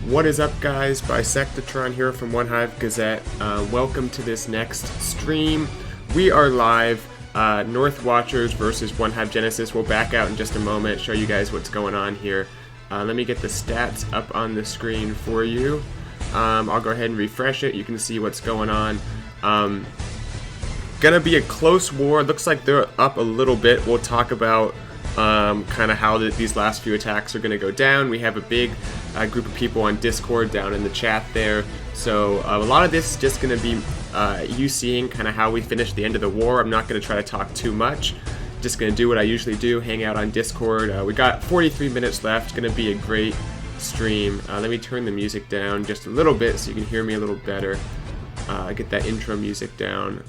What is up, guys? Bisectatron here from OneHive Gazette. Welcome to this next stream. We are live. North Watchers versus OneHive Genesis. We'll back out in just a moment, show you guys what's going on here. Let me get the stats up on the screen for you. I'll go ahead and refresh it. You can see what's going on. Gonna be a close war. Looks like they're up a little bit. We'll talk about kind of how these last few attacks are going to go down. We have a big group of people on Discord down in the chat there, so a lot of this is just going to be you seeing kind of how we finish the end of the war. I'm not going to try to talk too much, just going to do what I usually do, hang out on Discord. We got 43 minutes left. Going to be a great stream. Let me turn the music down just a little bit so you can hear me a little better. Get that intro music down.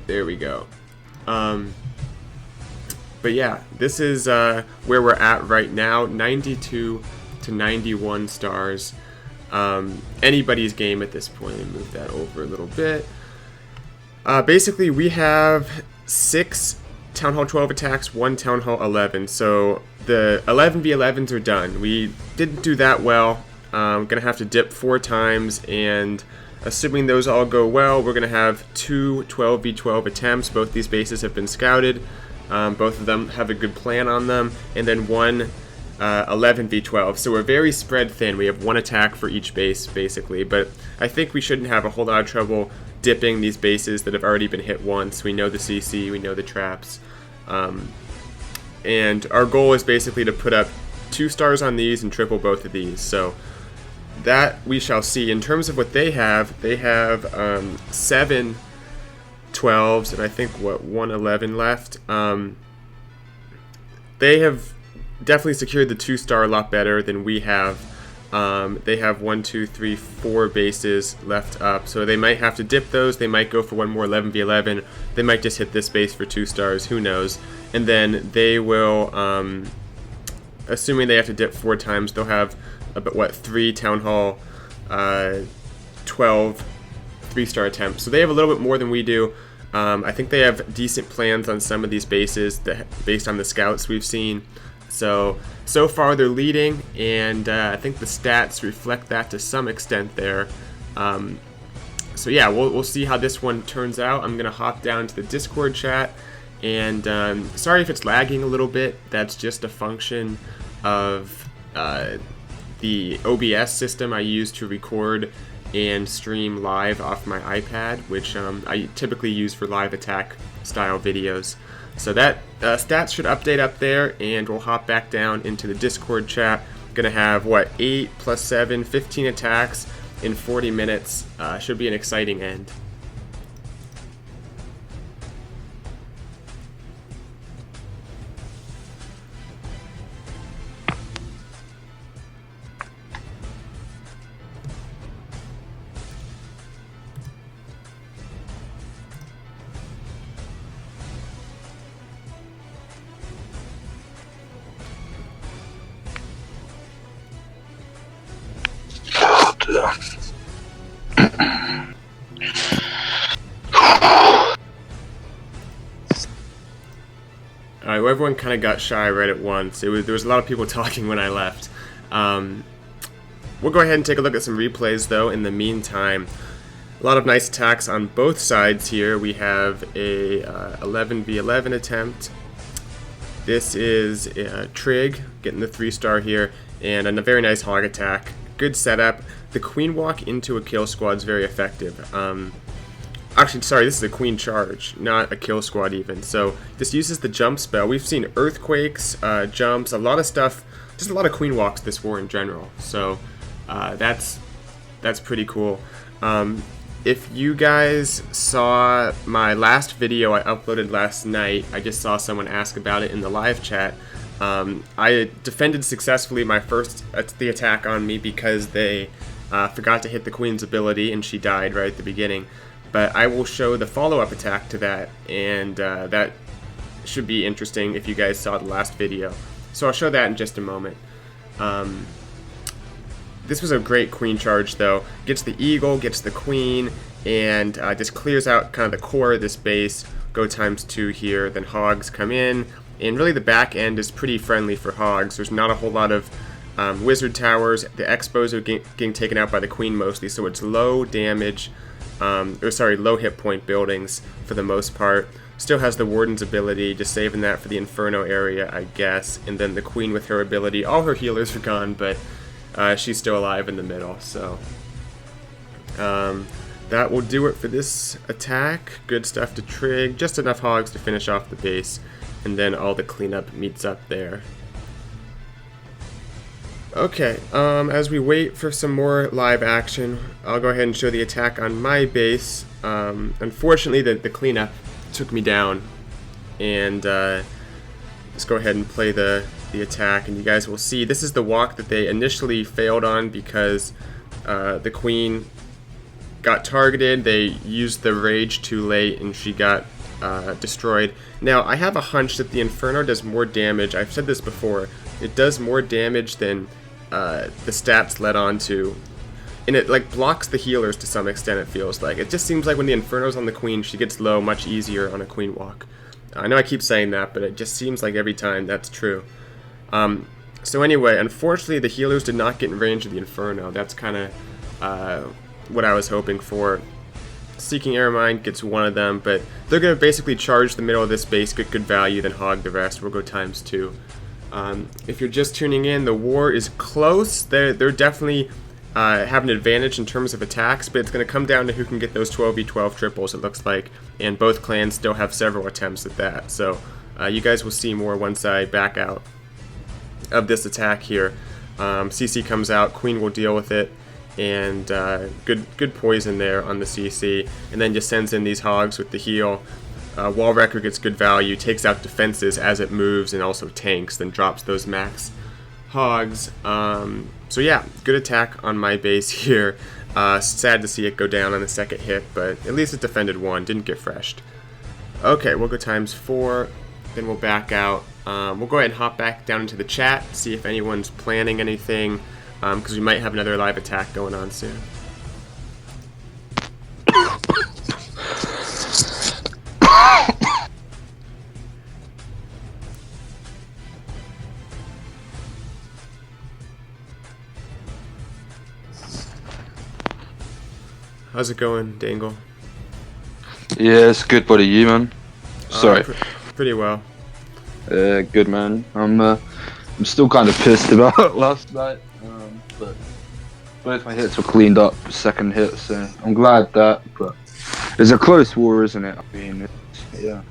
There we go. But yeah, this is where we're at right now, 92 to 91 stars. Anybody's game at this point. Let me move that over a little bit. Basically, we have 6 Town Hall 12 attacks, 1 Town Hall 11. So the 11v11s are done. We didn't do that well. Gonna have to dip 4 times, and assuming those all go well, we're gonna have 2 12v12 attempts. Both these bases have been scouted. Both of them have a good plan on them, and then 1 11v12. So we're very spread thin. We have 1 attack for each base, basically. But I think we shouldn't have a whole lot of trouble dipping these bases that have already been hit once. We know the CC, we know the traps. And our goal is basically to put up 2 stars on these and triple both of these. So that we shall see. In terms of what they have 7 12s and I think 1 11 left. They have definitely secured the 2-star a lot better than we have. They have 1 2 3 4 bases left up, so they might have to dip those. They might go for 1 more 11v11. They might just hit this base for 2 stars, who knows. And then they will, assuming they have to dip 4 times, they'll have about 3 Town Hall 12 3-star attempts. So they have a little bit more than we do. I think they have decent plans on some of these bases based on the scouts we've seen. So far they're leading, and I think the stats reflect that to some extent there. So yeah, we'll see how this one turns out. I'm going to hop down to the Discord chat, and sorry if it's lagging a little bit. That's just a function of the OBS system I use to record and stream live off my iPad, which I typically use for live attack style videos. So that stats should update up there, and we'll hop back down into the Discord chat. Gonna have 8 plus 7, 15 attacks in 40 minutes. Should be an exciting end. Alright, well, everyone kind of got shy right at once. There was a lot of people talking when I left. We'll go ahead and take a look at some replays, though, in the meantime. A lot of nice attacks on both sides here. We have a 11v11 attempt. This is Trig getting the 3-star here, and a very nice hog attack. Good setup. The queen walk into a kill squad is very effective. Actually, sorry, this is a queen charge, not a kill squad even. So this uses the jump spell. We've seen earthquakes, jumps, a lot of stuff, just a lot of queen walks this war in general. So that's pretty cool. If you guys saw my last video I uploaded last night, I just saw someone ask about it in the live chat. I defended successfully my first attack on me because they forgot to hit the queen's ability and she died right at the beginning. But I will show the follow-up attack to that, and that should be interesting if you guys saw the last video. So I'll show that in just a moment. This was a great queen charge, though. Gets the eagle, gets the queen, and just clears out kind of the core of this base. Go ×2 here, then hogs come in, and really the back end is pretty friendly for hogs. There's not a whole lot of wizard towers. The Expos are getting taken out by the queen mostly, so it's low damage, low hit point buildings for the most part. Still has the Warden's ability, just saving that for the Inferno area, I guess. And then the queen with her ability. All her healers are gone, but she's still alive in the middle, so... that will do it for this attack. Good stuff to trig. Just enough hogs to finish off the base, and then all the cleanup meets up there. Okay, as we wait for some more live action, I'll go ahead and show the attack on my base. Unfortunately, the cleanup took me down, and let's go ahead and play the attack, and you guys will see this is the walk that they initially failed on because the queen got targeted. They used the rage too late, and she got destroyed. Now, I have a hunch that the Inferno does more damage. I've said this before. It does more damage than the stats led on to. And it like blocks the healers to some extent, it feels like. It just seems like when the Inferno's on the queen, she gets low much easier on a queen walk. I know I keep saying that, but it just seems like every time that's true. So anyway, unfortunately the healers did not get in range of the Inferno. That's kind of what I was hoping for. Seeking Eremine gets one of them, but they're going to basically charge the middle of this base, get good value, then hog the rest. We'll go ×2. If you're just tuning in, the war is close. They're definitely have an advantage in terms of attacks, but it's going to come down to who can get those 12v12 triples, it looks like, and both clans still have several attempts at that. So you guys will see more once I back out of this attack here. CC comes out, queen will deal with it, and good poison there on the CC, and then just sends in these hogs with the heal. Wall Wrecker gets good value, takes out defenses as it moves, and also tanks, then drops those max hogs. So yeah, good attack on my base here. Sad to see it go down on the second hit, but at least it defended one, didn't get freshed. Okay, we'll go ×4, then we'll back out. We'll go ahead and hop back down into the chat, see if anyone's planning anything, because we might have another live attack going on soon. How's it going, Dangle? Yeah, it's good, buddy. You, man? Sorry. Pretty well. Good, man. I'm still kind of pissed about last night, but both my hits were cleaned up, second hit, so I'm glad that, but it's a close war, isn't it? I mean, yeah.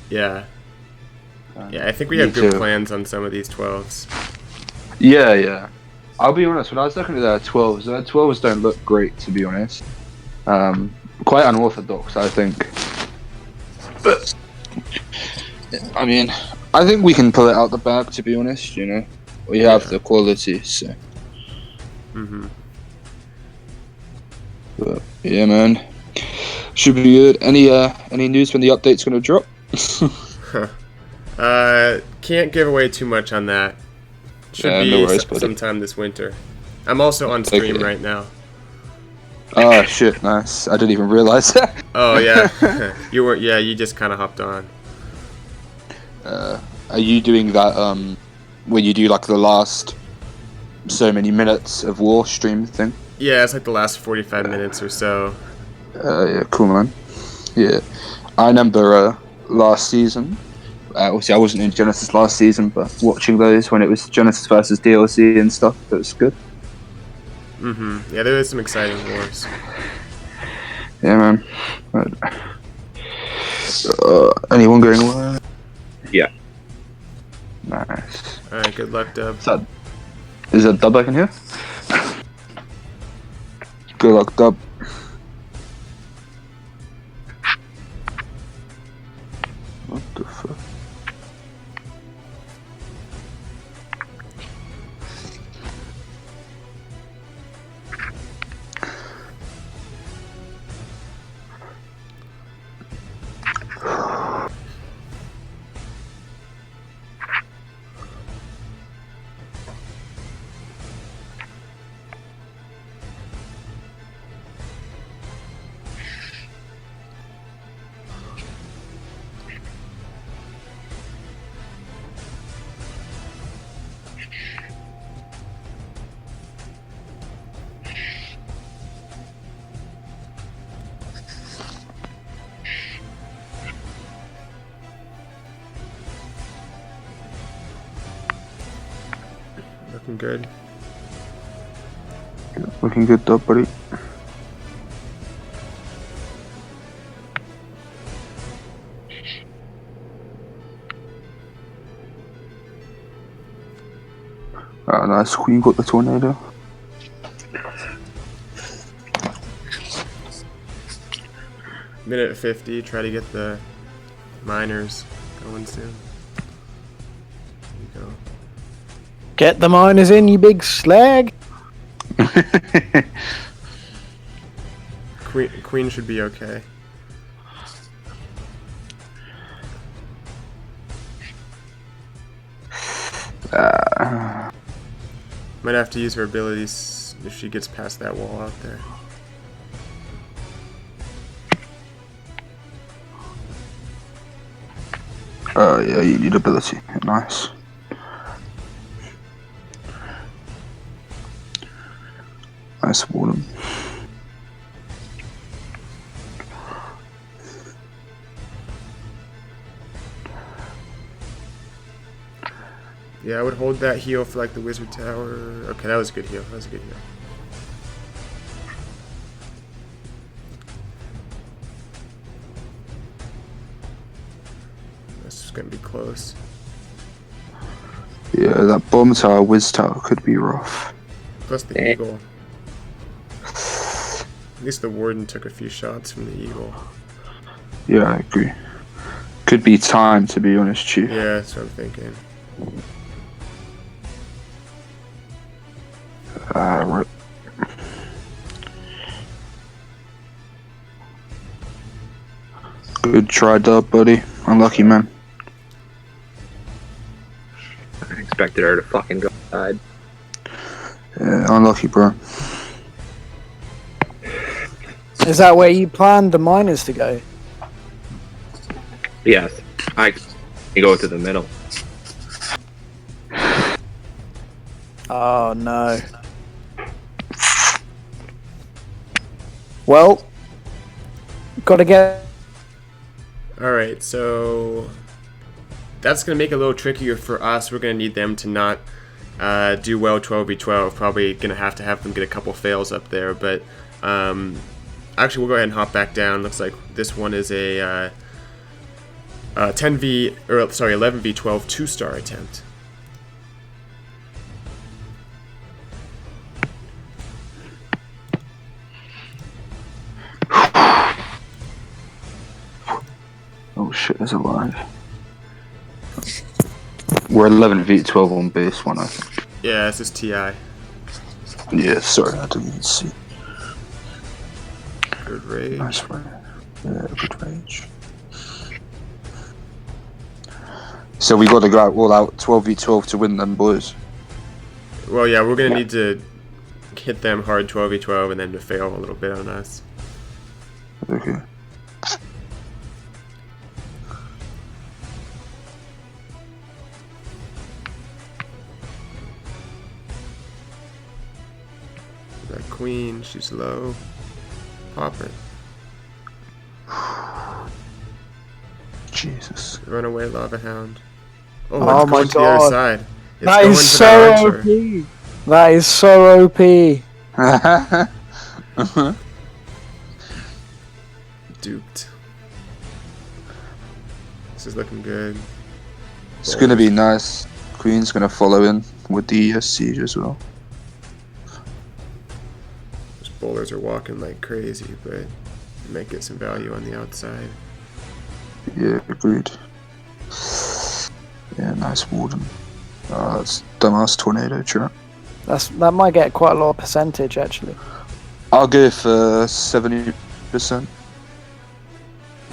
Yeah. Yeah, I think we have good plans on some of these 12s. Yeah. I'll be honest, when I was looking at their 12s, their 12s don't look great, to be honest. Quite unorthodox, I think. But, I mean, I think we can pull it out the bag, to be honest, you know? We have the quality, so. But, yeah, man. Should be good. Any news when the update's gonna drop? Can't give away too much on that. Should be no worries, sometime this winter. I'm also on stream right now. Oh shit, nice. I didn't even realize that. Oh yeah. You just kinda hopped on. Are you doing that when you do like the last so many minutes of war stream thing? Yeah, it's like the last 45 minutes or so. Yeah, cool, man. Yeah. I remember last season, obviously I wasn't in Genesis last season, but watching those when it was Genesis versus DLC and stuff, that was good. Yeah, there is some exciting wars. Yeah, man. Anyone going away? Yeah. Nice. Alright, good luck, Dub. Is that Dub I can hear? Good luck, Dub. What the fuck? good. Looking good, though, buddy. Oh, nice. Queen got the tornado. Minute 50. Try to get the miners going soon. There you go. Get the miners in, you big slag. Queen should be okay. Might have to use her abilities if she gets past that wall out there. Yeah, you need ability. Nice. Nice warden. Yeah, I would hold that heal for like the wizard tower. Okay, that was a good heal. That was a good heal. This is gonna be close. Yeah, that bomb tower, whiz tower could be rough. Plus the eagle. At least the warden took a few shots from the eagle. Yeah, I agree. Could be time, to be honest, Chief. Yeah, that's what I'm thinking. Right. Good try, Dub, buddy. Unlucky, man. I expected her to fucking go inside. Yeah, unlucky, bro. Is that where you planned the miners to go? Yes, I go to the middle. Oh no. Well, gotta get. Alright, so that's going to make it a little trickier for us. We're going to need them to not do well 12v12. Probably going to have them get a couple fails up there. But actually, we'll go ahead and hop back down. Looks like this one is a 11v12 2-star attempt. Oh shit, there's a live. We're 11v12 on base one, I think. Yeah, this is TI. Yeah, sorry, I didn't even see. Good rage. Nice one. Yeah, good rage. So we got to go all out 12v12 to win them, boys. Well, yeah, we're going to need to hit them hard 12v12 and then to fail a little bit on us. Okay. That queen, she's low. Pop her. Jesus. Runaway lava hound. Oh it's my going to the other God. side. It's That going is for so the OP. archer. That is so OP. Duped. This is looking good. It's gonna be nice. Queen's gonna follow in with the siege as well. Those bowlers are walking like crazy, but they might get some value on the outside. Yeah, agreed. Yeah, nice warden. That's dumbass tornado trap. That might get quite a lot of percentage actually. I'll go for 70%.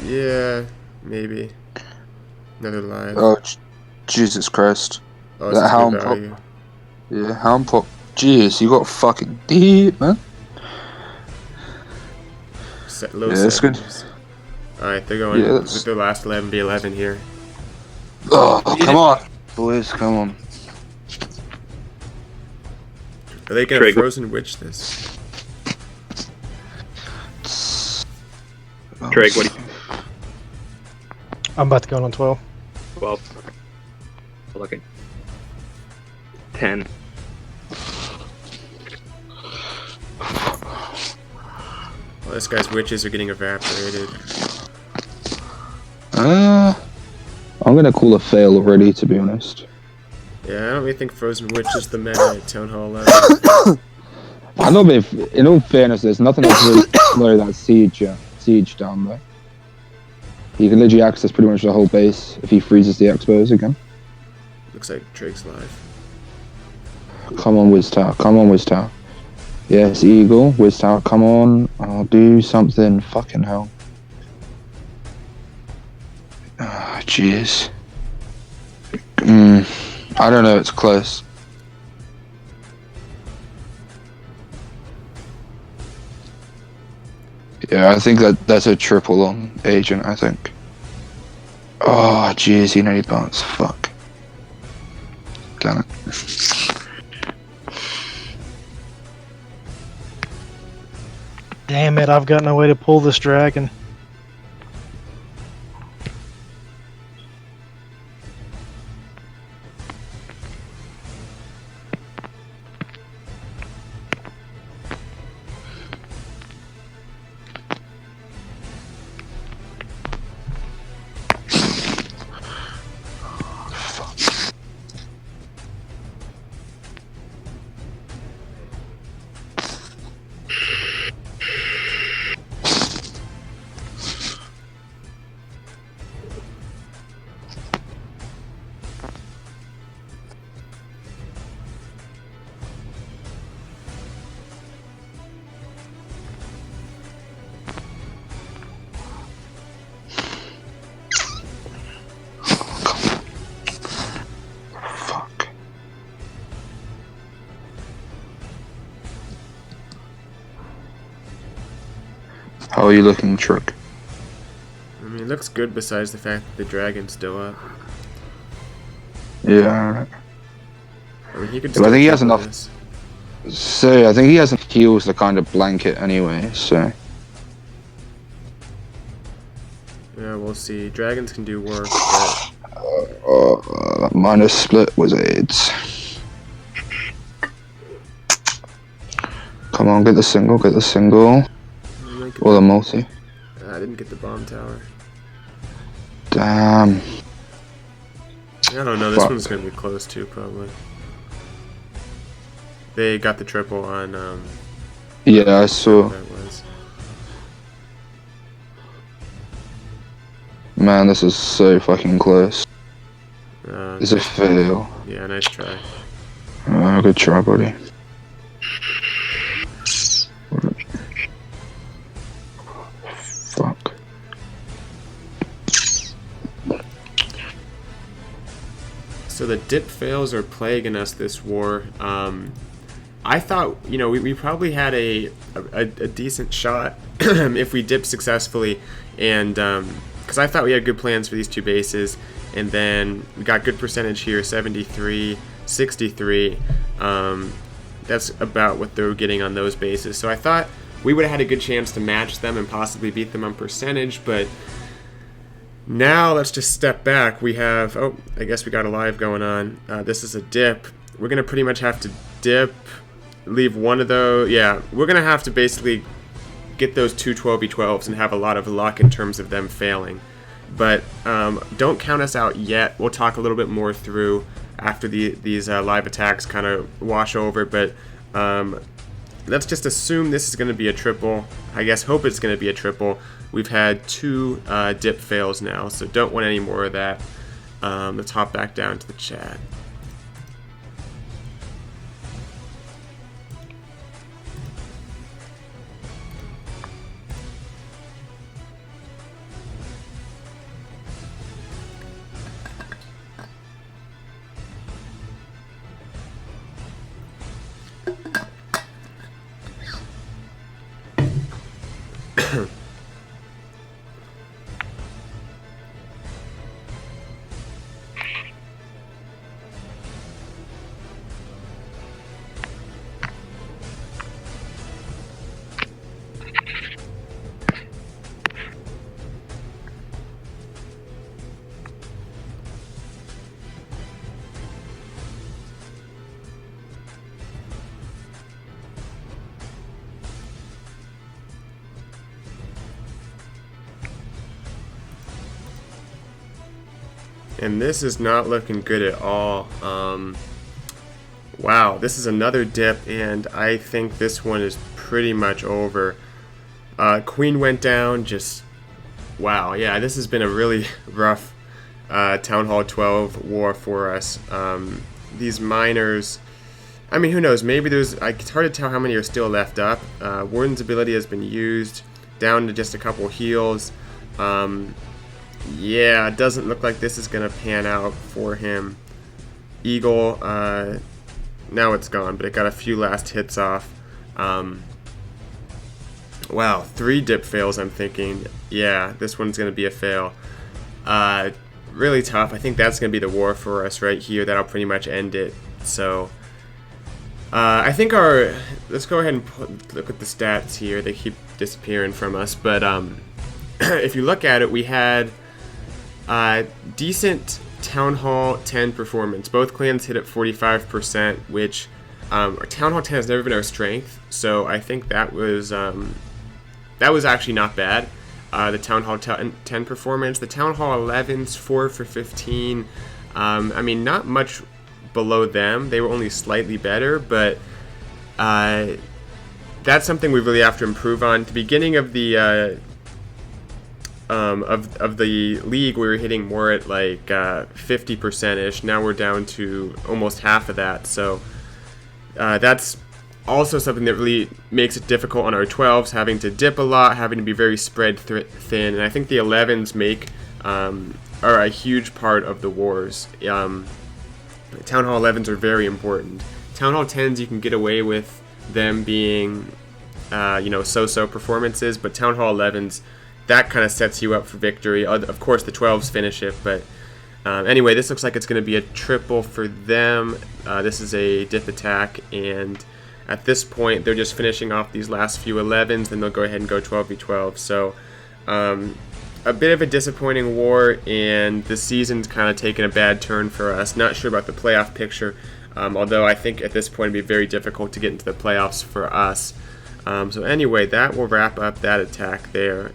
Yeah, maybe. Another live. Oh, Jesus Christ. Oh, that this is hound good pop. value. Yeah, hound pop. Jeez, you got fucking deep, man. Low Yeah, that's good. sevens. Alright, they're going with the last 11v11 here. Oh, come on. Boys, come on. Are they gonna frozen witch this? Drake, what do you I'm about to go on 12. 12? Looking. 10. this guy's witches are getting evaporated. I'm gonna call a fail already, to be honest. Yeah, I don't really think Frozen Witch is the meta at Town Hall 11. I know, but in all fairness, there's nothing else really slow that siege down there. He can literally access pretty much the whole base if he freezes the expos again. Looks like Drake's live. Come on, Wiz Tower. Come on, Wiz Tower. Yes, Eagle. Wiz Tower, come on. I'll do something. Fucking hell. Ah, jeez. I don't know. It's close. Yeah, I think that's a triple on agent, I think. Oh, jeez, he nearly bounced. Fuck. Damn it. Damn it, I've got no way to pull this dragon. How are you looking, Trick? I mean, it looks good besides the fact that the dragon's still up. Yeah. I mean, he could I think he has triple enough. this. So I think he has enough heals to kind of blanket anyway. So Yeah, we'll see. Dragons can do work, but minus split was AIDS. Come on, get the single, get the single. Or the multi. I didn't get the bomb tower. Damn. I don't know, this Fuck. one's gonna be close too, probably. They got the triple on, Yeah, I saw. that was. Man, this is so fucking close. It's a Nice- fail. Yeah, nice try. Good try, buddy. Fuck. So the dip fails are plaguing us this war. I thought, you know, we probably had a decent shot if we dipped successfully, and because I thought we had good plans for these two bases, and then we got good percentage here, 73, 63. That's about what they were getting on those bases. So I thought we would have had a good chance to match them and possibly beat them on percentage, but now let's just step back. We have, oh, I guess we got a live going on. This is a dip. We're going to pretty much have to dip, leave one of those. Yeah, we're going to have to basically get those two 12v12s and have a lot of luck in terms of them failing. But don't count us out yet. We'll talk a little bit more through after these live attacks kind of wash over. But let's just assume this is going to be a triple. I guess hope it's going to be a triple. We've had two dip fails now, so don't want any more of that. Let's hop back down to the chat. And this is not looking good at all. Wow, this is another dip, and I think this one is pretty much over. Queen went down, just wow. Yeah, this has been a really rough Town Hall 12 war for us. These miners, I mean, who knows? Maybe it's hard to tell how many are still left up. Warden's ability has been used, down to just a couple heals. Yeah, it doesn't look like this is going to pan out for him. Eagle, now it's gone, but it got a few last hits off. Wow, 3 dip fails, I'm thinking. Yeah, this one's going to be a fail. Really tough. I think that's going to be the war for us right here. That'll pretty much end it. So, I think let's go ahead and look at the stats here. They keep disappearing from us. But if you look at it, we had decent Town Hall 10 performance. Both clans hit at 45%, which Town Hall 10 has never been our strength. So I think that was actually not bad. The Town Hall 10 performance. The Town Hall 11's 4 for 15. I mean, not much below them. They were only slightly better, but that's something we really have to improve on. At the beginning of the of the league, we were hitting more at like 50%ish. Now we're down to almost half of that. So that's also something that really makes it difficult on our 12s, having to dip a lot, having to be very spread thin, and I think the 11s are a huge part of the wars. Town Hall 11s are very important. Town Hall 10s, you can get away with them being so-so performances, but Town Hall 11s, that kind of sets you up for victory. Of course, the 12s finish it, but anyway, this looks like it's going to be a triple for them. This is a dip attack, and at this point, they're just finishing off these last few 11s, then they'll go ahead and go 12v12. So, a bit of a disappointing war, and the season's kind of taken a bad turn for us. Not sure about the playoff picture, although I think at this point it'd be very difficult to get into the playoffs for us. So anyway, that will wrap up that attack there.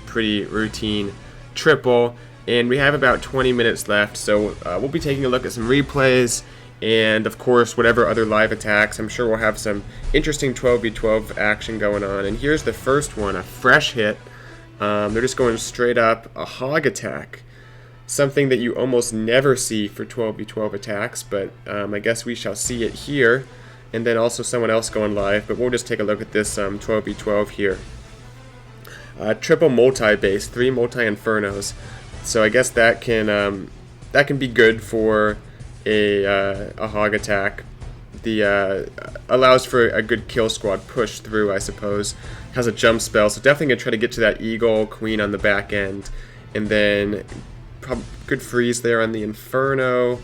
Pretty routine triple, and we have about 20 minutes left, so we'll be taking a look at some replays, and of course whatever other live attacks. I'm sure we'll have some interesting 12v12 action going on. And here's the first one, a fresh hit. They're just going straight up, a hog attack. Something that you almost never see for 12v12 attacks, but I guess we shall see it here. And then also someone else going live, but we'll just take a look at this 12v12 here. Triple multi-base, 3 multi-infernos. So I guess that can be good for a hog attack. The allows for a good kill squad push through, I suppose. Has a jump spell, so definitely gonna try to get to that eagle queen on the back end, and then good freeze there on the inferno.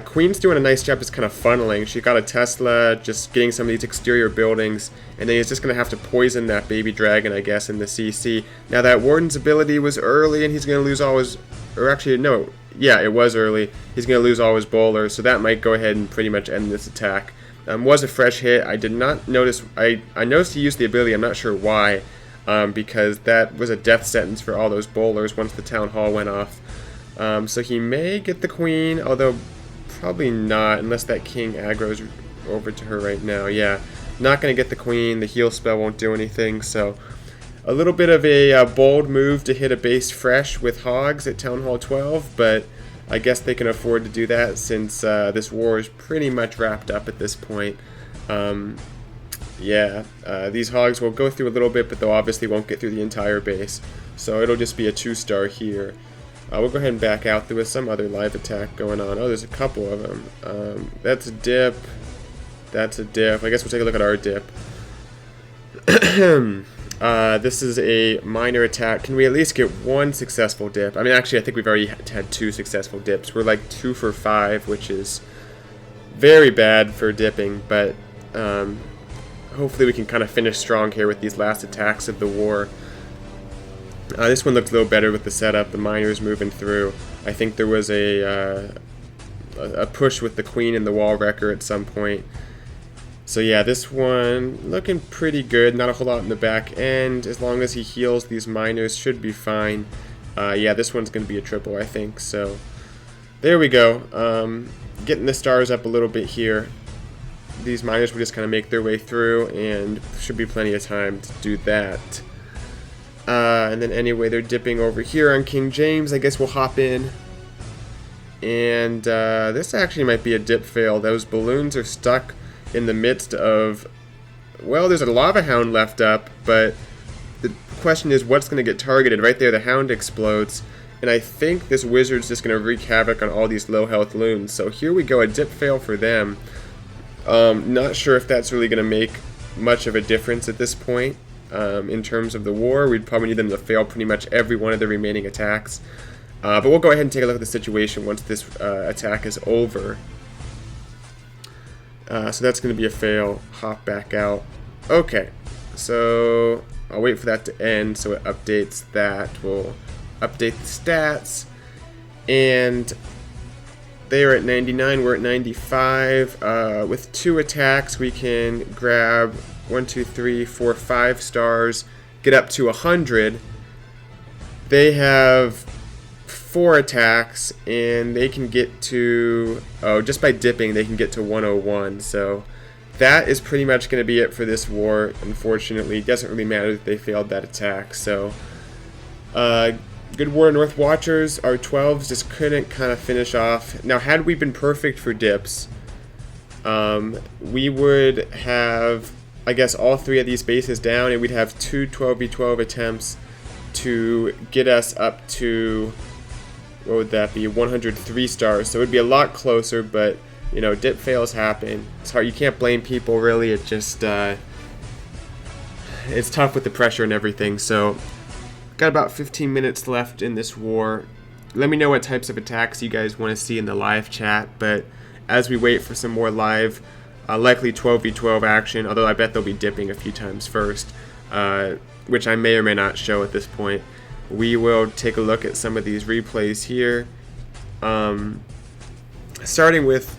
Queen's doing a nice job just kind of funneling. She got a Tesla, just getting some of these exterior buildings, and then he's just going to have to poison that baby dragon, I guess, in the CC. Now that Warden's ability was early, and he's going to lose all his, or actually, no, yeah, it was early. He's going to lose all his bowlers, so that might go ahead and pretty much end this attack. Was a fresh hit. I did not notice, I noticed he used the ability, I'm not sure why, because that was a death sentence for all those bowlers once the town hall went off. So he may get the queen, although probably not, unless that king aggro's over to her right now. Yeah, not going to get the queen. The heal spell won't do anything, so a little bit of a bold move to hit a base fresh with hogs at Town Hall 12, but I guess they can afford to do that since this war is pretty much wrapped up at this point. Yeah, these hogs will go through a little bit, but they'll obviously won't get through the entire base, so it'll just be a 2-star here. We'll go ahead and back out. There was some other live attack going on. Oh, there's a couple of them. That's a dip. That's a dip. I guess we'll take a look at our dip. This is a minor attack. Can we at least get one successful dip? I mean, actually, I think we've already had 2 successful dips. We're like 2 for 5, which is very bad for dipping, but hopefully we can kind of finish strong here with these last attacks of the war. This one looked a little better with the setup, the miners moving through. I think there was a push with the queen and the wall wrecker at some point. So yeah, this one looking pretty good. Not a whole lot in the back end. As long as he heals, these miners should be fine. Yeah, this one's going to be a triple, I think. So there we go. Getting the stars up a little bit here. These miners will just kind of make their way through, and should be plenty of time to do that. And then anyway, they're dipping over here on King James. I guess we'll hop in. And this actually might be a dip fail. Those balloons are stuck in the midst of... Well, there's a lava hound left up, but the question is what's going to get targeted. Right there, the hound explodes. And I think this wizard's just going to wreak havoc on all these low health loons. So here we go, a dip fail for them. Not sure if that's really going to make much of a difference at this point in terms of the war. We'd probably need them to fail pretty much every one of the remaining attacks. But we'll go ahead and take a look at the situation once this attack is over. So that's going to be a fail. Hop back out. Okay, so I'll wait for that to end so it updates that. We'll update the stats. And they are at 99, we're at 95. With 2 attacks, we can grab 1, 2, 3, 4, 5 stars, get up to 100. They have 4 attacks, and they can get to, just by dipping, they can get to 101. So that is pretty much going to be it for this war. Unfortunately, it doesn't really matter that they failed that attack. So, good war, North Watchers. Our 12s just couldn't kind of finish off. Now, had we been perfect for dips, we would have, I guess, all 3 of these bases down, and we'd have 2 12v12 attempts to get us up to, what would that be, 103 stars. So it would be a lot closer, but, you know, dip fails happen. It's hard. You can't blame people, really. It just, it's tough with the pressure and everything. So, got about 15 minutes left in this war. Let me know what types of attacks you guys want to see in the live chat, but as we wait for some more live, likely 12v12 action, although I bet they'll be dipping a few times first, which I may or may not show at this point. We will take a look at some of these replays here. Starting with,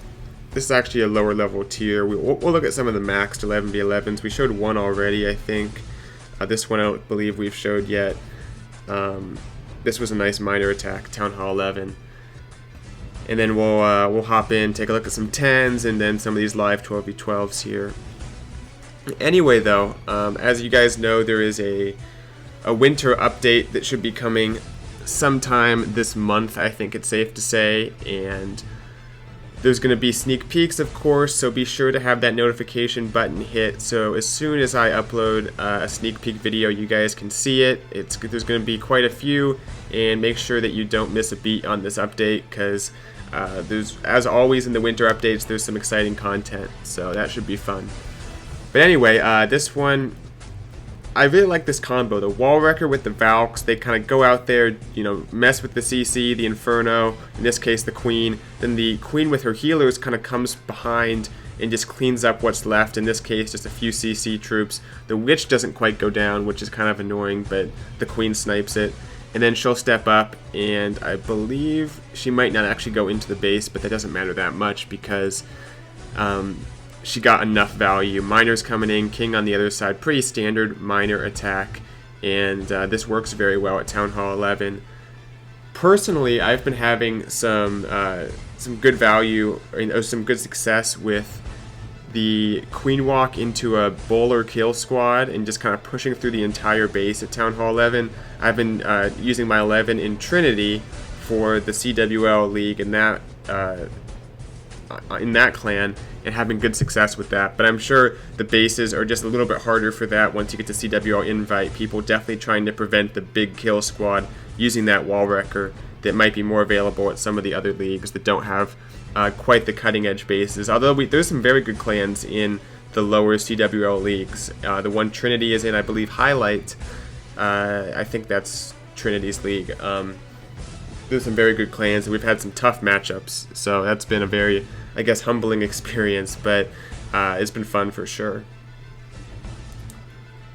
this is actually a lower level tier. We'll look at some of the maxed 11v11s. We showed one already, I think. This one I don't believe we've showed yet. This was a nice miner attack, Town Hall 11. And then we'll hop in, take a look at some 10s, and then some of these live 12v12s here. Anyway, though, as you guys know, there is a winter update that should be coming sometime this month, I think it's safe to say, and there's going to be sneak peeks, of course, so be sure to have that notification button hit, so as soon as I upload a sneak peek video, you guys can see it. There's going to be quite a few, and make sure that you don't miss a beat on this update, because there's, as always in the winter updates, there's some exciting content, so that should be fun. But anyway, this one, I really like this combo. The Wall Wrecker with the Valks, they kind of go out there, you know, mess with the CC, the Inferno, in this case the Queen. Then the Queen with her healers kind of comes behind and just cleans up what's left. In this case, just a few CC troops. The Witch doesn't quite go down, which is kind of annoying, but the Queen snipes it. And then she'll step up, and I believe she might not actually go into the base, but that doesn't matter that much because she got enough value. Miner's coming in, King on the other side, pretty standard miner attack, and this works very well at Town Hall 11. Personally, I've been having some good value, or some good success with the Queen Walk into a bowler kill squad and just kind of pushing through the entire base at Town Hall 11. I've been using my 11 in Trinity for the CWL League in that clan, and having good success with that. But I'm sure the bases are just a little bit harder for that once you get to CWL Invite. People definitely trying to prevent the big kill squad using that Wall Wrecker that might be more available at some of the other leagues that don't have quite the cutting edge bases. Although there's some very good clans in the lower CWL leagues. The one Trinity is in, I believe, Highlight. I think that's Trinity's league. There's some very good clans, and we've had some tough matchups. So that's been a very, I guess, humbling experience, but it's been fun for sure.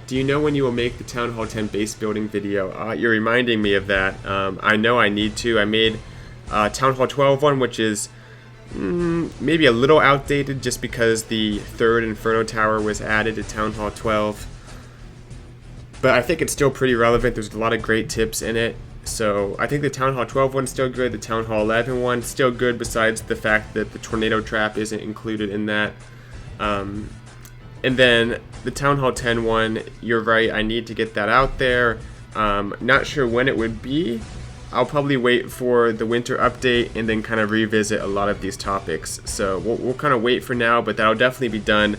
Do you know when you will make the Town Hall 10 base building video? You're reminding me of that. I know I need to. I made Town Hall 12 one, which is maybe a little outdated just because the third Inferno Tower was added to Town Hall 12. But I think it's still pretty relevant. There's a lot of great tips in it. So I think the Town Hall 12 one's still good. The Town Hall 11 one's still good, besides the fact that the tornado trap isn't included in that. And then the Town Hall 10 one, you're right, I need to get that out there. Not sure when it would be. I'll probably wait for the winter update and then kind of revisit a lot of these topics. So we'll kind of wait for now, but that'll definitely be done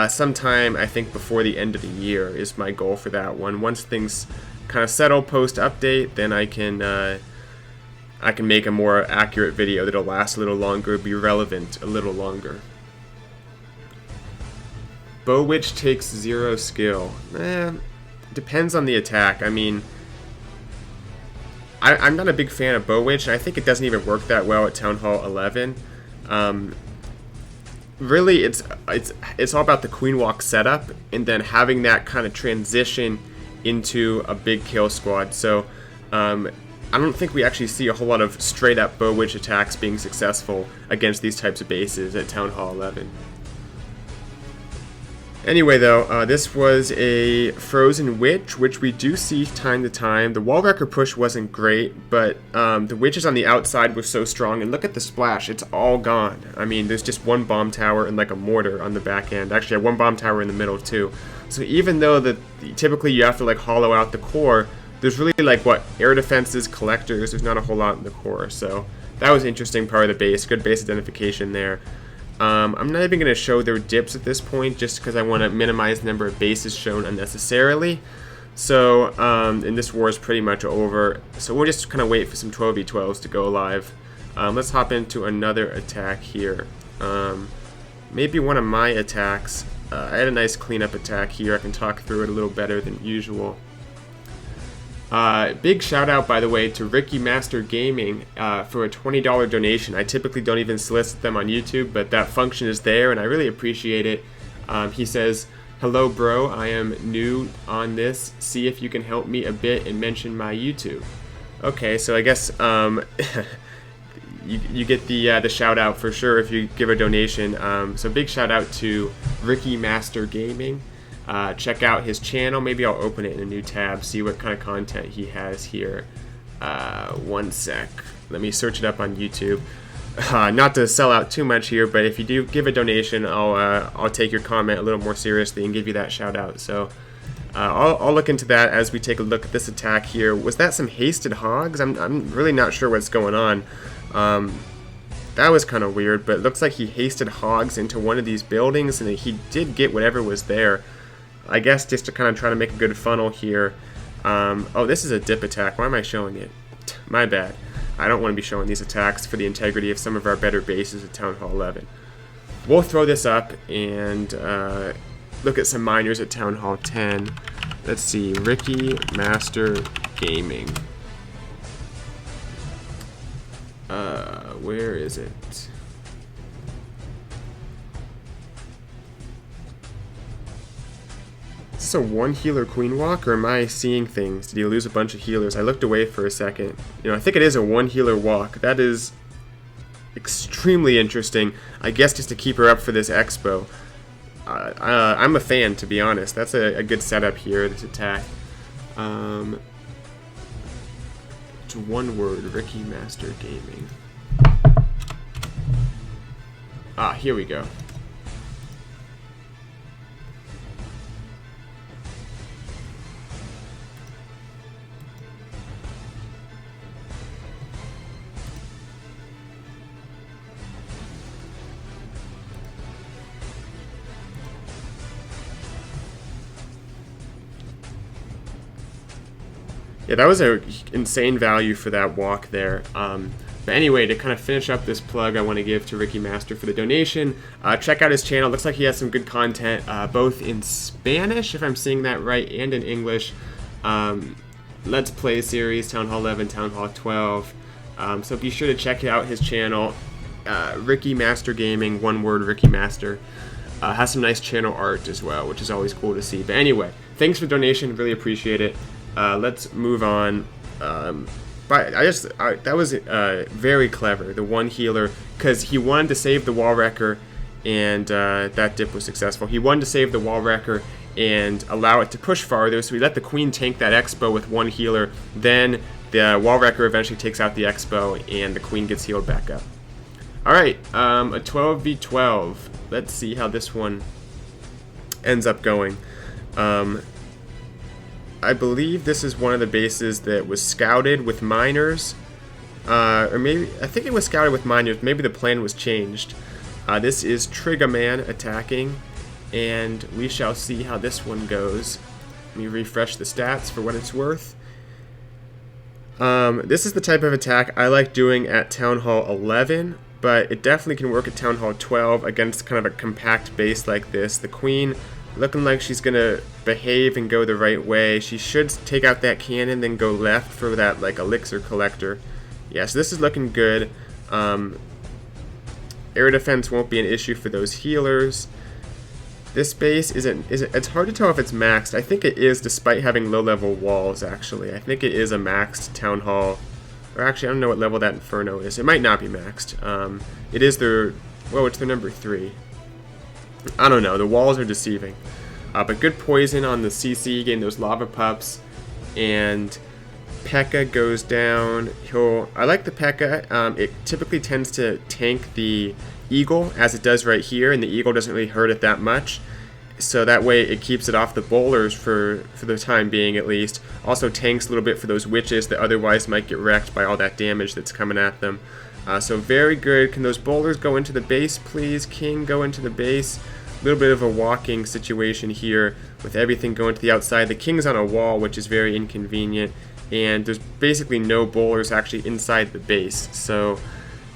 sometime, I think, before the end of the year is my goal for that one. Once things kind of settle post update, then I can make a more accurate video that'll last a little longer, be relevant a little longer. Bow Witch takes 0 skill. Depends on the attack. I mean, I'm not a big fan of Bow Witch, and I think it doesn't even work that well at Town Hall 11. Really, it's all about the Queen Walk setup, and then having that kind of transition into a big kill squad. So I don't think we actually see a whole lot of straight up Bow Witch attacks being successful against these types of bases at Town Hall 11. Anyway, though, this was a Frozen Witch, which we do see time to time. The Wall Wrecker push wasn't great, but the witches on the outside were so strong. And look at the splash, it's all gone. I mean, there's just one bomb tower and like a mortar on the back end. Actually, I have one bomb tower in the middle too. So even though typically you have to like hollow out the core, there's really like air defenses, collectors. There's not a whole lot in the core. So that was an interesting part of the base. Good base identification there. I'm not even going to show their dips at this point, just because I want to minimize the number of bases shown unnecessarily. So, and this war is pretty much over. So we'll just kind of wait for some 12v12s to go live. Let's hop into another attack here. Maybe one of my attacks. I had a nice cleanup attack here. I can talk through it a little better than usual. Big shout out, by the way, to Ricky Master Gaming for a $20 donation. I typically don't even solicit them on YouTube, but that function is there, and I really appreciate it. He says, "Hello, bro. I am new on this. See if you can help me a bit and mention my YouTube." Okay, so I guess you get the shout out for sure if you give a donation. So big shout out to Ricky Master Gaming. Check out his channel. Maybe I'll open it in a new tab, see what kind of content he has here. One sec. Let me search it up on YouTube. Not to sell out too much here, but if you do give a donation, I'll take your comment a little more seriously and give you that shout out. So I'll look into that as we take a look at this attack here. Was that some hasted hogs? I'm really not sure what's going on. That was kind of weird, but it looks like he hasted hogs into one of these buildings, and he did get whatever was there. I guess just to kind of try to make a good funnel here. Oh, this is a dip attack. Why am I showing it? My bad. I don't want to be showing these attacks for the integrity of some of our better bases at Town Hall 11. We'll throw this up and look at some miners at Town Hall 10. Let's see. Ricky Master Gaming. Where is it? Is this a one healer Queen Walk, or am I seeing things? Did he lose a bunch of healers? I looked away for a second. I think it is a one healer walk. That is extremely interesting. I guess just to keep her up for this expo. I'm a fan, to be honest. That's a good setup here, this attack. It's one word, Ricky Master Gaming. Here we go. Yeah, that was an insane value for that walk there. But anyway, to kind of finish up this plug, I want to give to Ricky Master for the donation. Check out his channel. Looks like he has some good content, both in Spanish, if I'm saying that right, and in English. Let's Play series, Town Hall 11, Town Hall 12. So be sure to check out his channel. Ricky Master Gaming, one word, Ricky Master. Has some nice channel art as well, which is always cool to see. But anyway, thanks for the donation. Really appreciate it. Let's move on. But that was very clever, the one healer, because he wanted to save the Wall Wrecker, and that dip was successful. He wanted to save the Wall Wrecker and allow it to push farther, so he let the Queen tank that Expo with one healer, then the Wall Wrecker eventually takes out the Expo, and the Queen gets healed back up. Alright, a 12v12. Let's see how this one ends up going. I believe this is one of the bases that was scouted with miners. Or maybe, I think it was scouted with miners. Maybe the plan was changed. This is Trigger Man attacking, and we shall see how this one goes. Let me refresh the stats for what it's worth. This is the type of attack I like doing at Town Hall 11, but it definitely can work at Town Hall 12 against kind of a compact base like this. The Queen looking like she's going to behave and go the right way. She should take out that cannon, then go left for that like elixir collector. Yeah, so this is looking good. Air defense won't be an issue for those healers. This base it's hard to tell if it's maxed. I think it is, despite having low level walls. Actually, I think it is a maxed Town Hall. Or actually, I don't know what level that Inferno is. It might not be maxed. It is their, well, it's their number 3. I don't know. The walls are deceiving. But good poison on the CC, getting those lava pups, and P.E.K.K.A. goes down. I like the P.E.K.K.A. It typically tends to tank the Eagle, as it does right here, and the Eagle doesn't really hurt it that much. So that way it keeps it off the bowlers for the time being, at least. Also tanks a little bit for those witches that otherwise might get wrecked by all that damage that's coming at them. So very good. Can those bowlers go into the base, please? King, go into the base. A little bit of a walking situation here with everything going to the outside. The King's on a wall, which is very inconvenient, and there's basically no bowlers actually inside the base. So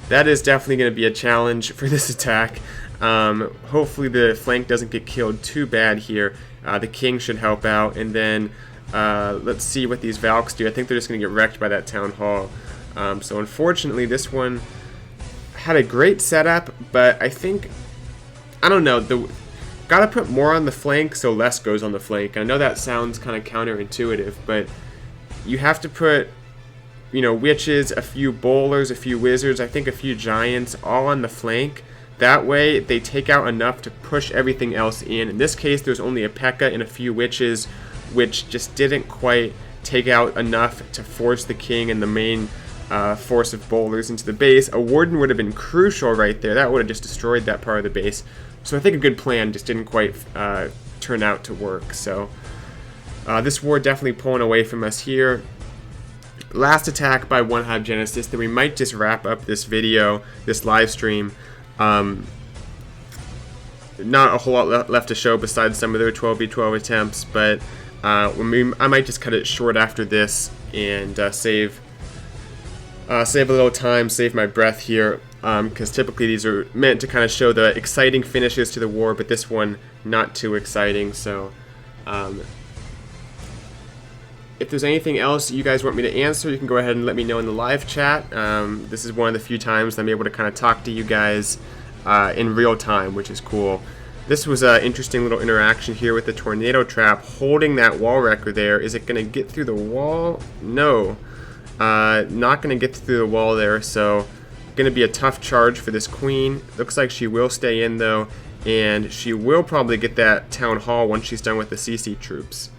that is definitely going to be a challenge for this attack. Hopefully the flank doesn't get killed too bad here. The King should help out, and then let's see what these Valks do. I think they're just going to get wrecked by that Town Hall. So unfortunately this one had a great setup, but I think, I don't know, gotta put more on the flank so less goes on the flank. I know that sounds kind of counterintuitive, but you have to put, you know, witches, a few bowlers, a few wizards, I think a few giants, all on the flank. That way they take out enough to push everything else in. In this case, there's only a P.E.K.K.A. and a few witches, which just didn't quite take out enough to force the King and the main force of bowlers into the base. A Warden would have been crucial right there. That would have just destroyed that part of the base. So I think a good plan just didn't quite turn out to work. So this war definitely pulling away from us here. Last attack by OneHive Genesis, then we might just wrap up this video, this live stream. Not a whole lot left to show besides some of their 12v12 attempts, but I might just cut it short after this and save a little time, save my breath here, because typically these are meant to kind of show the exciting finishes to the war, but this one not too exciting. So if there's anything else you guys want me to answer, you can go ahead and let me know in the live chat. This is one of the few times I'm able to kind of talk to you guys in real time, which is cool. This was an interesting little interaction here with the tornado trap, holding that wall wrecker there. Is it going to get through the wall? No. Not going to get through the wall there, so going to be a tough charge for this Queen. Looks like she will stay in, though, and she will probably get that Town Hall once she's done with the CC troops.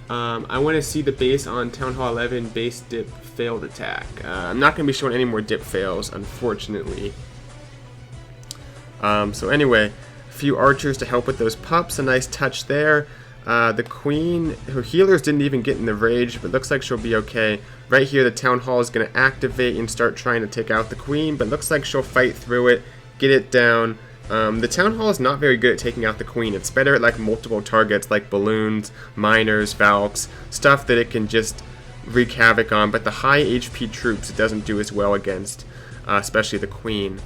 I want to see the base on Town Hall 11 base dip failed attack. I'm not going to be showing any more dip fails, unfortunately. So anyway, a few archers to help with those pups. A nice touch there. The Queen, her healers didn't even get in the rage, but looks like she'll be okay. Right here, the Town Hall is going to activate and start trying to take out the Queen, but looks like she'll fight through it, get it down. The Town Hall is not very good at taking out the Queen. It's better at like multiple targets like balloons, miners, Valks, stuff that it can just wreak havoc on, but the high HP troops it doesn't do as well against, especially the Queen.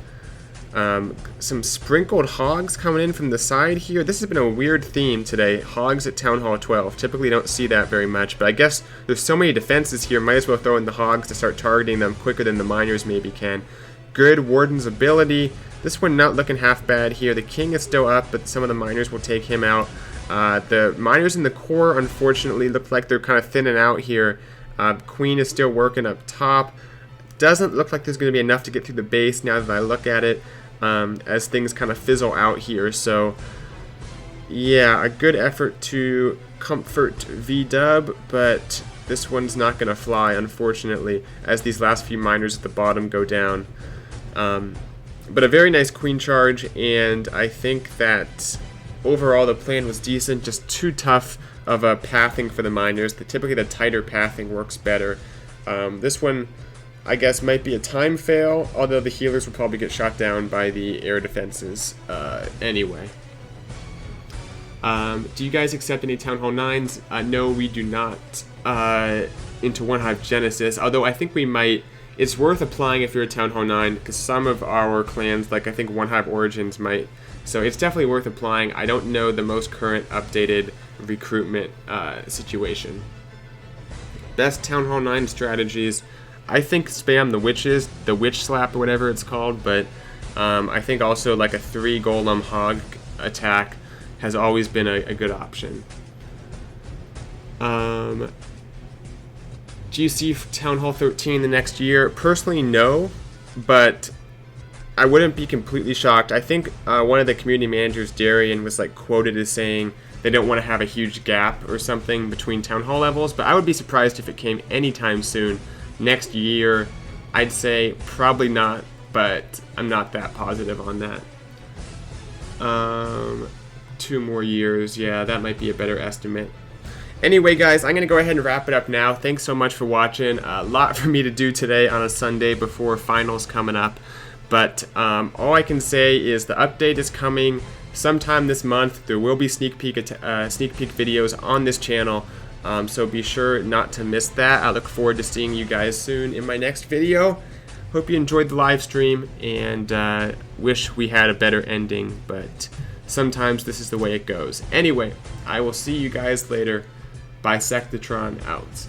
Some sprinkled hogs coming in from the side here. This has been a weird theme today. Hogs at Town Hall 12. Typically don't see that very much, but I guess there's so many defenses here, might as well throw in the hogs to start targeting them quicker than the miners maybe can. Good Warden's ability. This one not looking half bad here. The King is still up, but some of the miners will take him out. The miners in the core, unfortunately, look like they're kind of thinning out here. Queen is still working up top. Doesn't look like there's going to be enough to get through the base now that I look at it, as things kind of fizzle out here. So, yeah, a good effort to comfort V-Dub, but this one's not going to fly, unfortunately, as these last few miners at the bottom go down. But a very nice queen charge, and I think that overall the plan was decent, just too tough of a pathing for the miners. Typically the tighter pathing works better. This one, I guess, might be a time fail, although the healers will probably get shot down by the air defenses anyway. Do you guys accept any Town Hall 9s? No, we do not into OneHive Genesis, although I think we might. It's worth applying if you're a Town Hall 9, because some of our clans, like I think OneHive Origins, might. So it's definitely worth applying. I don't know the most current updated recruitment situation. Best Town Hall 9 strategies. I think spam the witches, the witch slap or whatever it's called, but I think also like a 3 golem hog attack has always been a good option. Do you see Town Hall 13 the next year? Personally, no, but I wouldn't be completely shocked. I think one of the community managers, Darian, was like quoted as saying they don't want to have a huge gap or something between Town Hall levels, but I would be surprised if it came anytime soon. Next year, I'd say probably not, but I'm not that positive on that. 2 more years, yeah, that might be a better estimate. Anyway, guys, I'm going to go ahead and wrap it up now. Thanks so much for watching. A lot for me to do today on a Sunday before finals coming up. But all I can say is the update is coming sometime this month. There will be sneak peek videos on this channel. So be sure not to miss that. I look forward to seeing you guys soon in my next video. Hope you enjoyed the live stream, and wish we had a better ending, but sometimes this is the way it goes. Anyway, I will see you guys later. Bisectatron out.